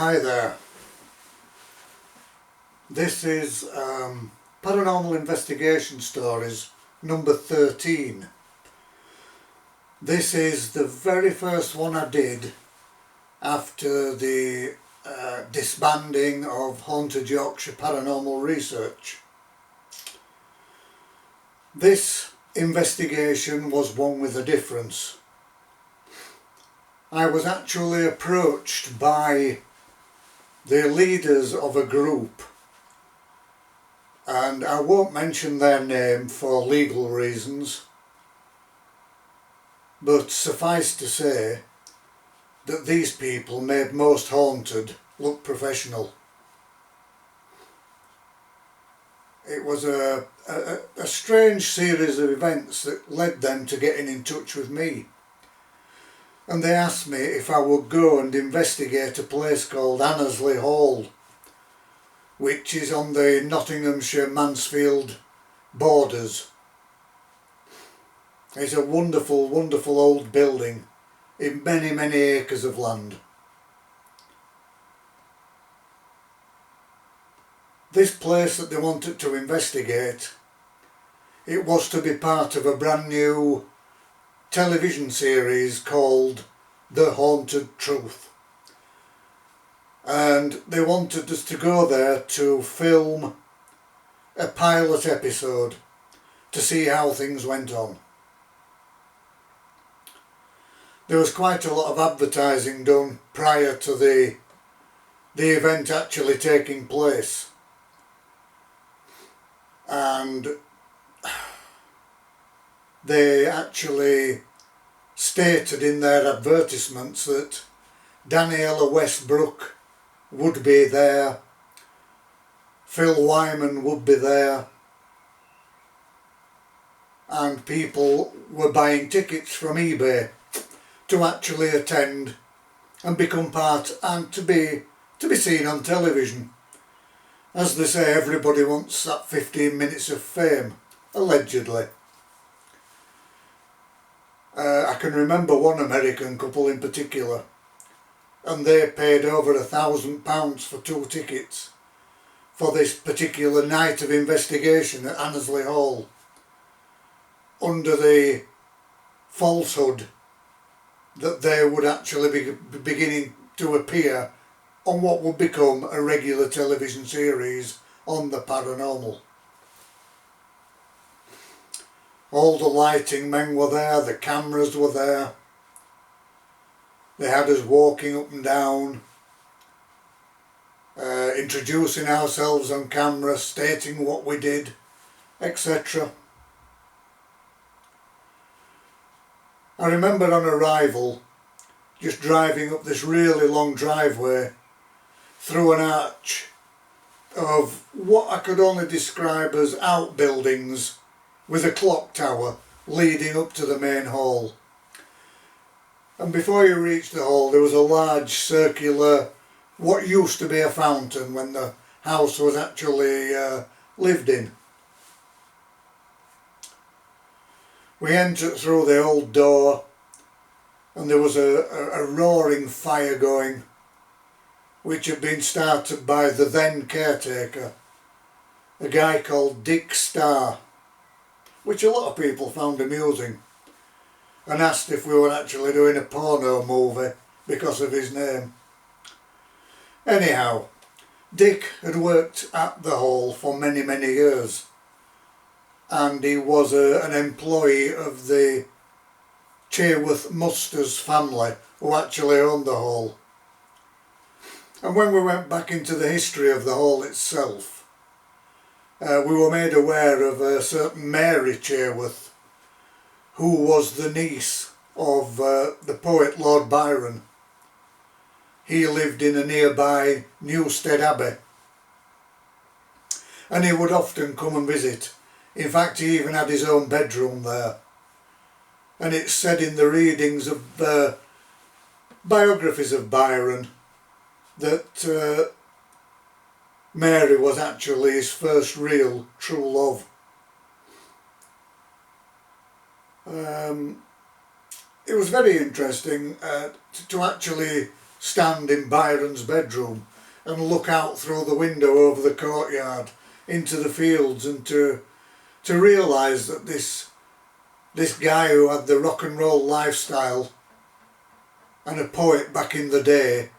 Hi there. This is Paranormal Investigation Stories number 13. This is the very first one I did after the disbanding of Haunted Yorkshire Paranormal Research. This investigation was one with a difference. I was actually approached by the leaders of a group, and I won't mention their name for legal reasons, but suffice to say that these people made Most Haunted look professional. It was a strange series of events that led them to getting in touch with me. And they asked me if I would go and investigate a place called Annesley Hall, which is on the Nottinghamshire Mansfield borders. It's a wonderful, wonderful old building in many, many acres of land. This place that they wanted to investigate, it was to be part of a brand new television series called The Haunted Truth, and they wanted us to go there to film a pilot episode to see how things went on. There was quite a lot of advertising done prior to the event actually taking place, and they actually stated in their advertisements that Daniela Westbrook would be there, Phil Wyman would be there, and people were buying tickets from eBay to actually attend and become part and to be seen on television. As they say, everybody wants that 15 minutes of fame, allegedly. I can remember one American couple in particular, and they paid over £1,000 for 2 tickets for this particular night of investigation at Annesley Hall, under the falsehood that they would actually be beginning to appear on what would become a regular television series on the paranormal. All the lighting men were there, the cameras were there. They had us walking up and down, introducing ourselves on camera, stating what we did, etc. I remember on arrival just driving up this really long driveway through an arch of what I could only describe as outbuildings with a clock tower leading up to the main hall. And before you reached the hall there was a large circular, what used to be a fountain when the house was actually lived in. We entered through the old door and there was a roaring fire going, which had been started by the then caretaker, a guy called Dick Starr, which a lot of people found amusing, and asked if we were actually doing a porno movie because of his name. Anyhow, Dick had worked at the hall for many, many years, and he was an employee of the Chaworth Musters family who actually owned the hall. And when we went back into the history of the hall itself, we were made aware of a certain Mary Chaworth, who was the niece of the poet Lord Byron. He lived in a nearby Newstead Abbey, and he would often come and visit. In fact, he even had his own bedroom there. And it's said in the readings of biographies of Byron that Mary was actually his first real true love. It was very interesting to actually stand in Byron's bedroom and look out through the window over the courtyard into the fields, and to realise that this guy who had the rock and roll lifestyle and a poet back in the day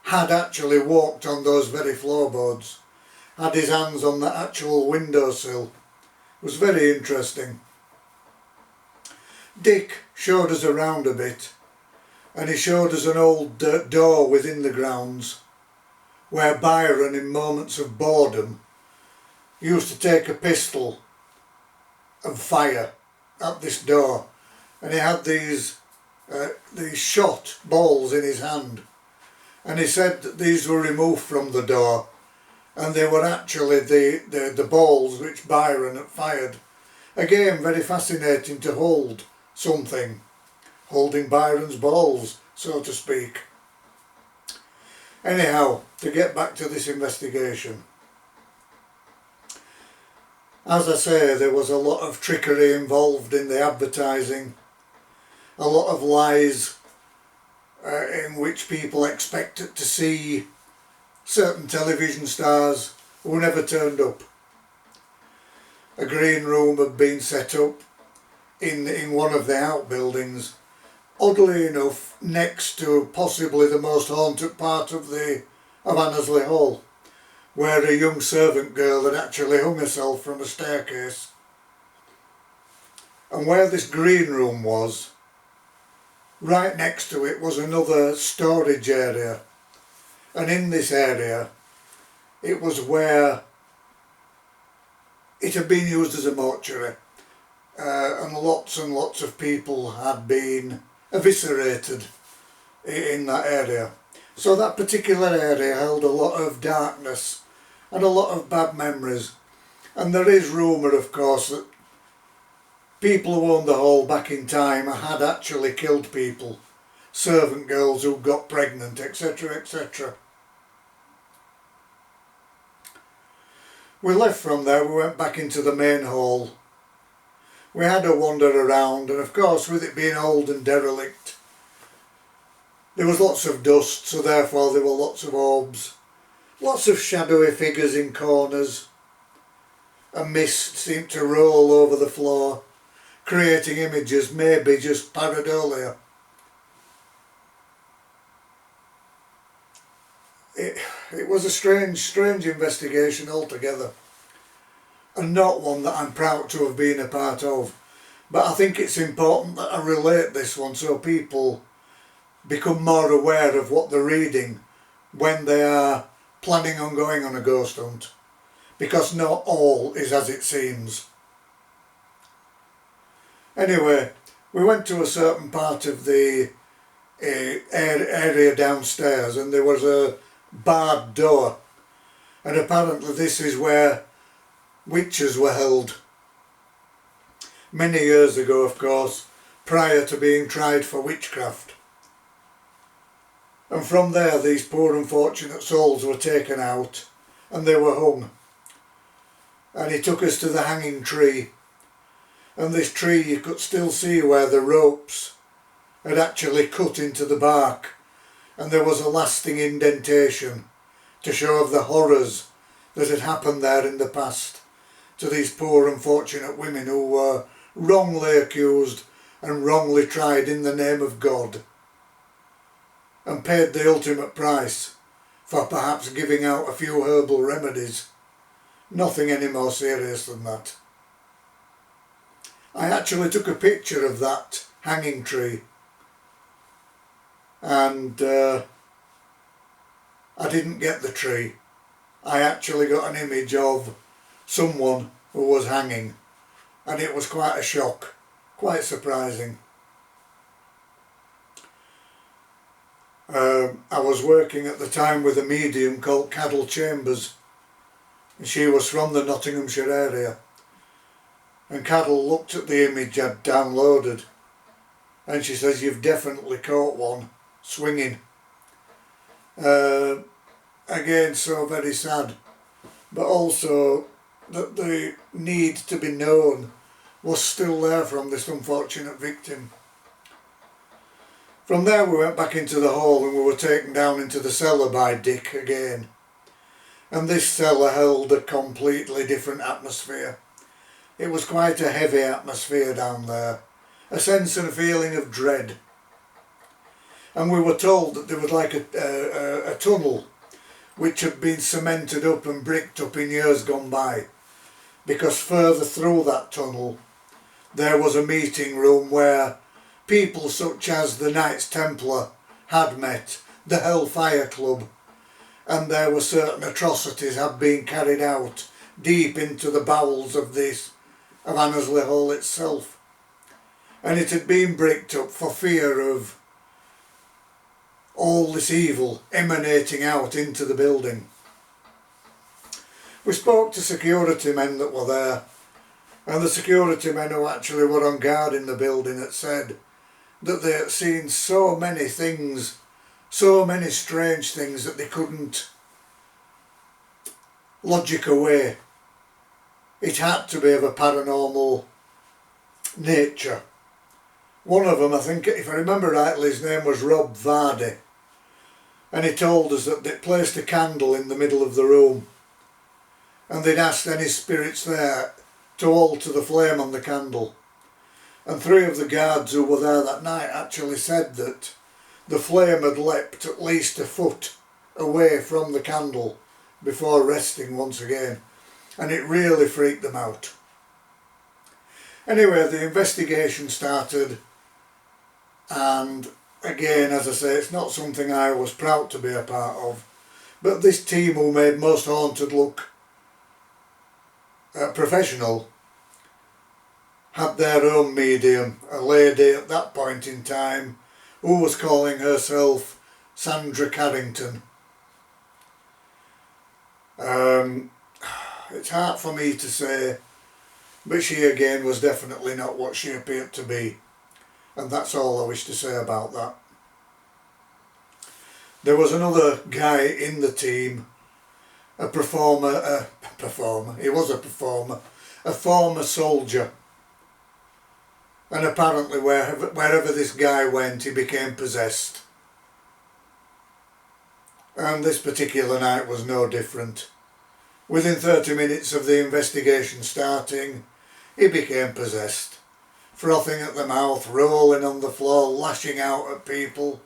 had actually walked on those very floorboards, had his hands on the actual windowsill. It was very interesting. Dick showed us around a bit, and he showed us an old door within the grounds where Byron, in moments of boredom, used to take a pistol and fire at this door, and he had these shot balls in his hand, and he said that these were removed from the door, and they were actually the balls which Byron had fired. Again, very fascinating to hold something, holding Byron's balls, so to speak. Anyhow, to get back to this investigation. As I say, there was a lot of trickery involved in the advertising, a lot of lies in which people expected to see certain television stars who never turned up. A green room had been set up in one of the outbuildings, oddly enough next to possibly the most haunted part of Annesley Hall, where a young servant girl had actually hung herself from a staircase. And where this green room was, right next to it was another storage area, and in this area it was where it had been used as a mortuary, and lots of people had been eviscerated in that area. So that particular area held a lot of darkness and a lot of bad memories, and there is rumour, of course, that people who owned the hall back in time had actually killed people, servant girls who got pregnant, etc, etc. We left from there, we went back into the main hall. We had a wander around, and of course, with it being old and derelict, there was lots of dust, so therefore there were lots of orbs, lots of shadowy figures in corners. A mist seemed to roll over the floor, creating images, maybe just pareidolia. It was a strange investigation altogether, and not one that I'm proud to have been a part of. But I think it's important that I relate this one so people become more aware of what they're reading when they are planning on going on a ghost hunt, because not all is as it seems. Anyway, we went to a certain part of the area downstairs, and there was a barred door, and apparently this is where witches were held. Many years ago, of course, prior to being tried for witchcraft. And from there these poor unfortunate souls were taken out and they were hung. And he took us to the hanging tree, and this tree you could still see where the ropes had actually cut into the bark, and there was a lasting indentation to show of the horrors that had happened there in the past to these poor unfortunate women who were wrongly accused and wrongly tried in the name of God, and paid the ultimate price for perhaps giving out a few herbal remedies. Nothing any more serious than that. I actually took a picture of that hanging tree, and I didn't get the tree. I actually got an image of someone who was hanging, and it was quite a shock, quite surprising. I was working at the time with a medium called Cadel Chambers, and she was from the Nottinghamshire area, and Cadel looked at the image I'd downloaded, and she says, "You've definitely caught one swinging." Again, so very sad, but also that the need to be known was still there from this unfortunate victim. From there we went back into the hall and we were taken down into the cellar by Dick again. And this cellar held a completely different atmosphere. It was quite a heavy atmosphere down there, a sense and a feeling of dread. And we were told that there was like a tunnel which had been cemented up and bricked up in years gone by, because further through that tunnel there was a meeting room where people such as the Knights Templar had met, the Hellfire Club, and there were certain atrocities had been carried out deep into the bowels of Annesley Hall itself. And it had been bricked up for fear of all this evil emanating out into the building. We spoke to security men that were there, and the security men who actually were on guard in the building had said that they had seen so many things, so many strange things that they couldn't logic away. It had to be of a paranormal nature. One of them, I think, if I remember rightly, his name was Rob Vardy, and he told us that they'd placed a candle in the middle of the room and they'd asked any spirits there to alter the flame on the candle. And 3 of the guards who were there that night actually said that the flame had leapt at least a foot away from the candle before resting once again, and it really freaked them out. Anyway, the investigation started, and again, as I say, it's not something I was proud to be a part of, but this team who made Most Haunted look professional had their own medium, a lady at that point in time who was calling herself Sandra Carrington. It's hard for me to say, but she again was definitely not what she appeared to be, and that's all I wish to say about that. There was another guy in the team, a former soldier, and apparently wherever this guy went he became possessed. And this particular night was no different. Within 30 minutes of the investigation starting, he became possessed, frothing at the mouth, rolling on the floor, lashing out at people,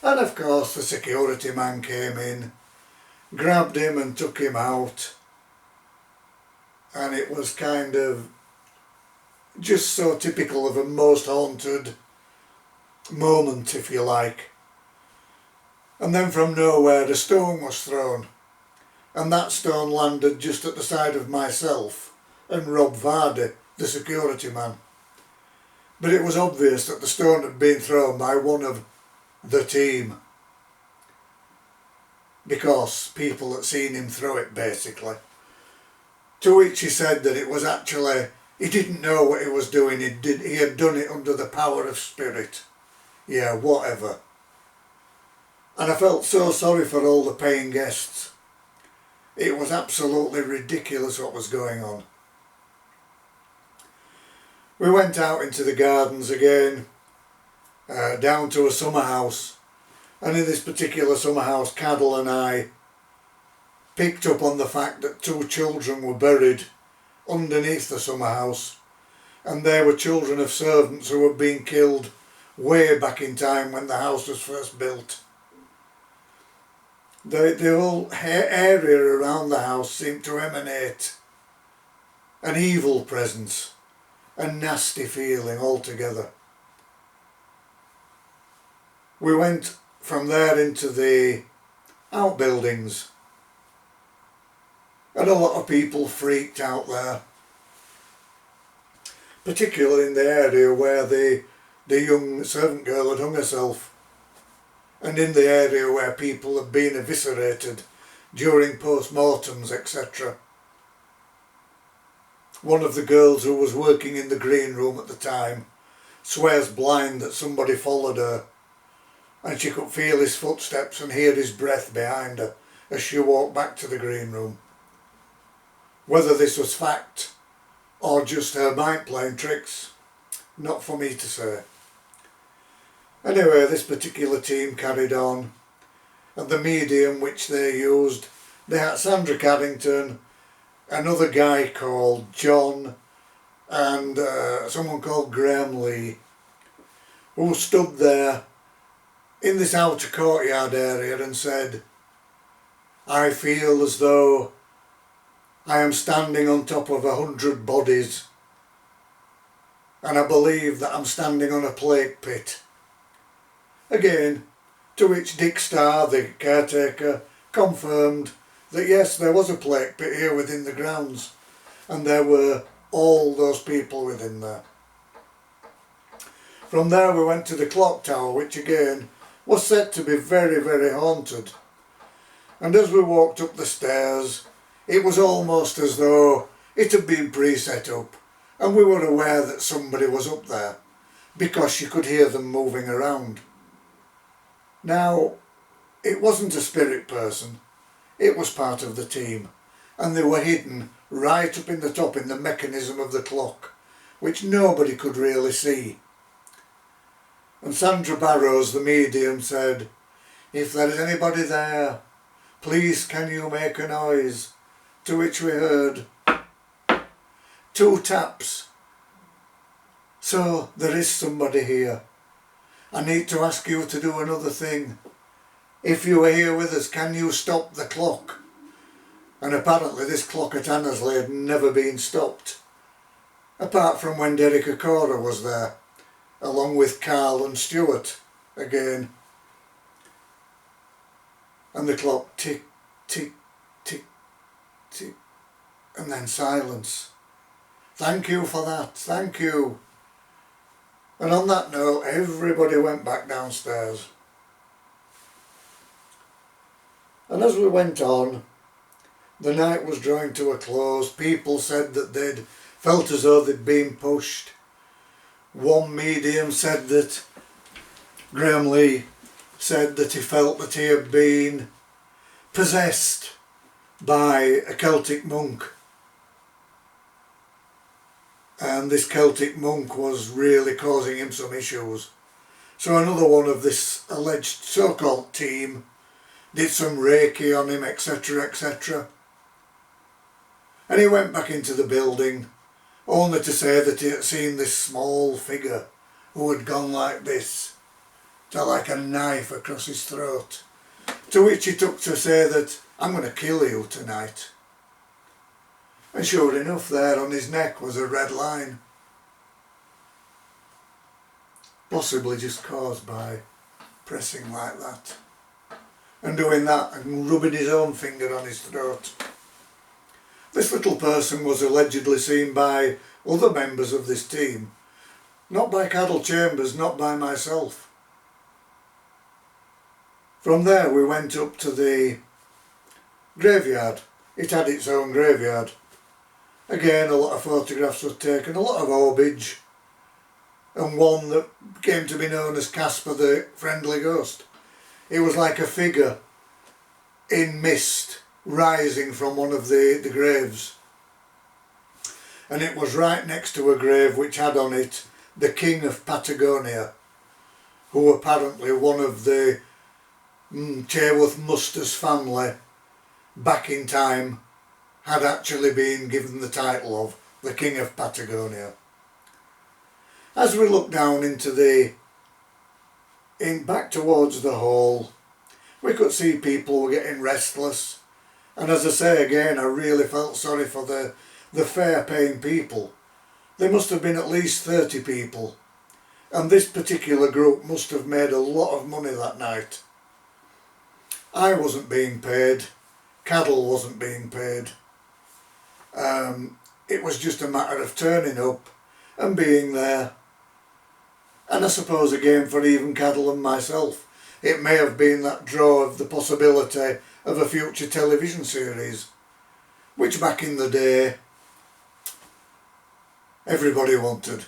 and of course the security man came in, grabbed him and took him out, and it was kind of just so typical of a Most Haunted moment, if you like. And then from nowhere a stone was thrown, and that stone landed just at the side of myself and Rob Vardy, the security man. But it was obvious that the stone had been thrown by one of the team, because people had seen him throw it, basically. To which he said that it was actually, he didn't know what he was doing, he had done it under the power of spirit. Yeah, whatever. And I felt so sorry for all the paying guests. It was absolutely ridiculous what was going on. We went out into the gardens again, down to a summer house, and in this particular summer house, Cadell and I picked up on the fact that 2 children were buried underneath the summer house, and they were children of servants who had been killed way back in time when the house was first built. The whole area around the house seemed to emanate an evil presence, a nasty feeling altogether. We went from there into the outbuildings, and a lot of people freaked out there, particularly in the area where the young servant girl had hung herself, and in the area where people had been eviscerated during post-mortems, etc. One of the girls who was working in the green room at the time swears blind that somebody followed her, and she could feel his footsteps and hear his breath behind her as she walked back to the green room. Whether this was fact or just her mind playing tricks, not for me to say. Anyway, this particular team carried on, and the medium which they used, they had Sandra Caddington, another guy called John, and someone called Graham Lee, who stood there in this outer courtyard area and said, "I feel as though I am standing on top of 100 bodies, and I believe that I'm standing on a plague pit." Again, to which Dick Starr, the caretaker, confirmed that yes, there was a plague pit here within the grounds, and there were all those people within there. From there we went to the clock tower, which again was said to be very, very haunted. And as we walked up the stairs, it was almost as though it had been pre-set up, and we were aware that somebody was up there, because you could hear them moving around. Now, it wasn't a spirit person, it was part of the team, and they were hidden right up in the top in the mechanism of the clock, which nobody could really see. And Sandra Barrows, the medium, said, "If there is anybody there, please can you make a noise?" To which we heard 2 taps. "So there is somebody here. I need to ask you to do another thing. If you are here with us, can you stop the clock?" And apparently this clock at Annesley had never been stopped, apart from when Derek Okora was there, along with Carl and Stuart again. And the clock tick, tick, tick, tick, and then silence. "Thank you for that, thank you." And on that note, everybody went back downstairs. And as we went on, the night was drawing to a close. People said that they'd felt as though they'd been pushed. One medium said that, Graham Lee said that he felt that he had been possessed by a Celtic monk. And this Celtic monk was really causing him some issues. So another one of this alleged so-called team did some Reiki on him, etc, etc. And he went back into the building, only to say that he had seen this small figure who had gone like this, to like a knife across his throat, to which he took to say that, "I'm going to kill you tonight." And sure enough, there on his neck was a red line, possibly just caused by pressing like that, and doing that and rubbing his own finger on his throat. This little person was allegedly seen by other members of this team, not by Cadel Chambers, not by myself. From there we went up to the graveyard. It had its own graveyard. Again, a lot of photographs were taken, a lot of herbage, and one that came to be known as Casper the Friendly Ghost. It was like a figure in mist rising from one of the graves. And it was right next to a grave which had on it the King of Patagonia, who apparently one of the Chaworth Musters family back in time had actually been given the title of the King of Patagonia. As we looked down into back towards the hall, we could see people were getting restless, and as I say again, I really felt sorry for the fare paying people. There must have been at least 30 people, and this particular group must have made a lot of money that night. I wasn't being paid, Cadel wasn't being paid. It was just a matter of turning up and being there. And I suppose again for even Cadel and myself, it may have been that draw of the possibility of a future television series, which back in the day everybody wanted,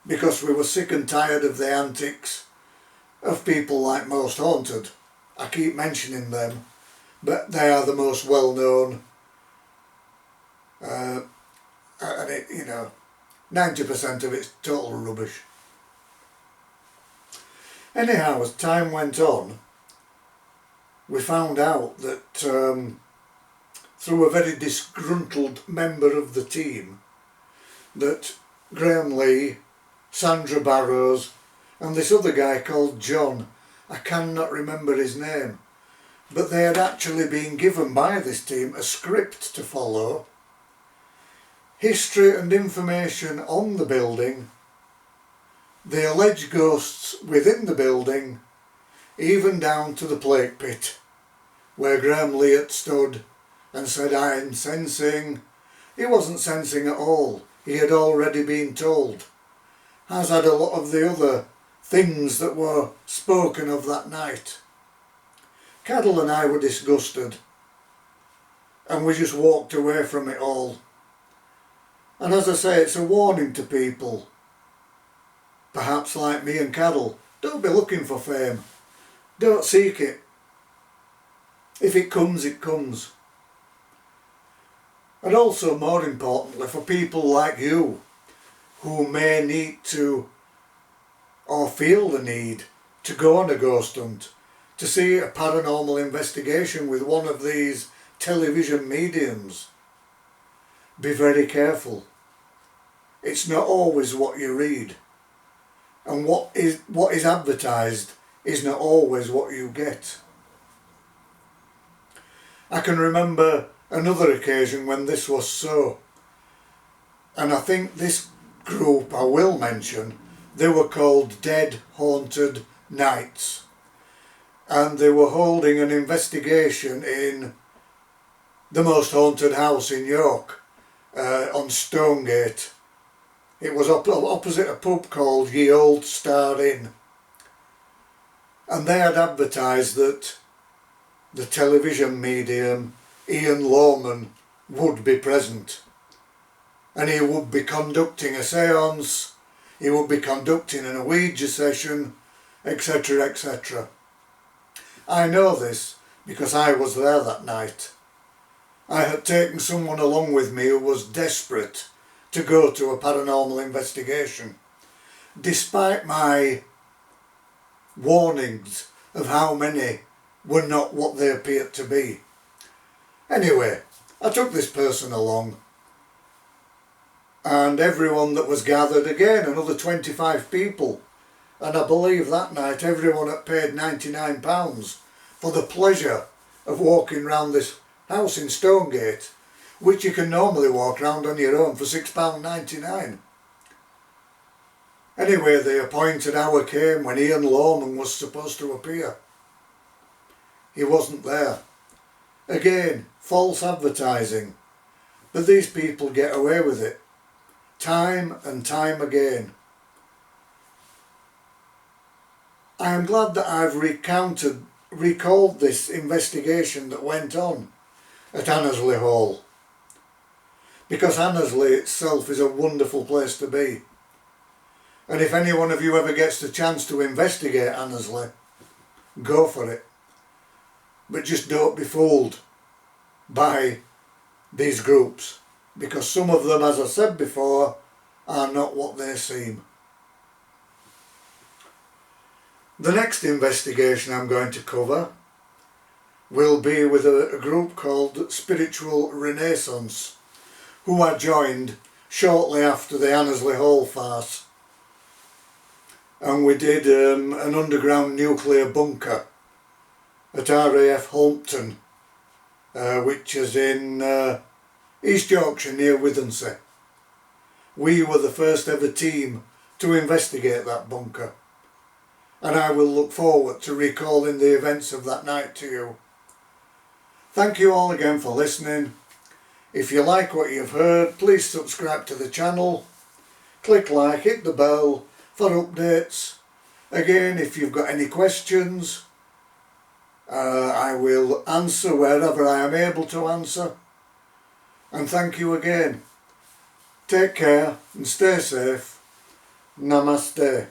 because we were sick and tired of the antics of people like Most Haunted. I keep mentioning them, but they are the most well known, and it, 90% of it's total rubbish. Anyhow, as time went on, we found out that through a very disgruntled member of the team, that Graham Lee, Sandra Barrows and this other guy called John, I cannot remember his name, but they had actually been given by this team a script to follow, history and information on the building, the alleged ghosts within the building, even down to the plague pit, where Graham Lee had stood and said, "I'm sensing." He wasn't sensing at all. He had already been told, as had a lot of the other things that were spoken of that night. Cadell and I were disgusted, and we just walked away from it all. And as I say, it's a warning to people, perhaps like me and Cadell, don't be looking for fame. Don't seek it. If it comes, it comes. And also, more importantly, for people like you, who may need to, or feel the need, to go on a ghost hunt, to see a paranormal investigation with one of these television mediums, be very careful. It's not always what you read, and what is advertised is not always what you get. I can remember another occasion when this was so, and I think this group I will mention, they were called Dead Haunted Nights, and they were holding an investigation in the most haunted house in York, on Stonegate. It was opposite a pub called Ye Old Star Inn, and they had advertised that the television medium Ian Lawman would be present, and he would be conducting a séance, he would be conducting an Ouija session, etc, etc. I know this because I was there that night. I had taken someone along with me who was desperate to go to a paranormal investigation, despite my warnings of how many were not what they appeared to be. Anyway, I took this person along, and everyone that was gathered, again another 25 people, and I believe that night everyone had paid £99 for the pleasure of walking round this house in Stonegate, which you can normally walk round on your own for £6.99. Anyway, the appointed hour came when Ian Lawman was supposed to appear. He wasn't there. Again, false advertising, but these people get away with it, time and time again. I am glad that I've recalled this investigation that went on at Annesley Hall, because Annesley itself is a wonderful place to be, and if any one of you ever gets the chance to investigate Annesley, go for it. But just don't be fooled by these groups, because some of them, as I said before, are not what they seem. The next investigation I'm going to cover will be with a group called Spiritual Renaissance, who I joined shortly after the Annesley Hall farce. And we did an underground nuclear bunker at RAF Holmpton, which is in East Yorkshire near Withensea. We were the first ever team to investigate that bunker, and I will look forward to recalling the events of that night to you. Thank you all again for listening. If you like what you've heard, please subscribe to the channel, click like, hit the bell for updates. Again, if you've got any questions, I will answer wherever I am able to answer. And thank you again. Take care and stay safe. Namaste.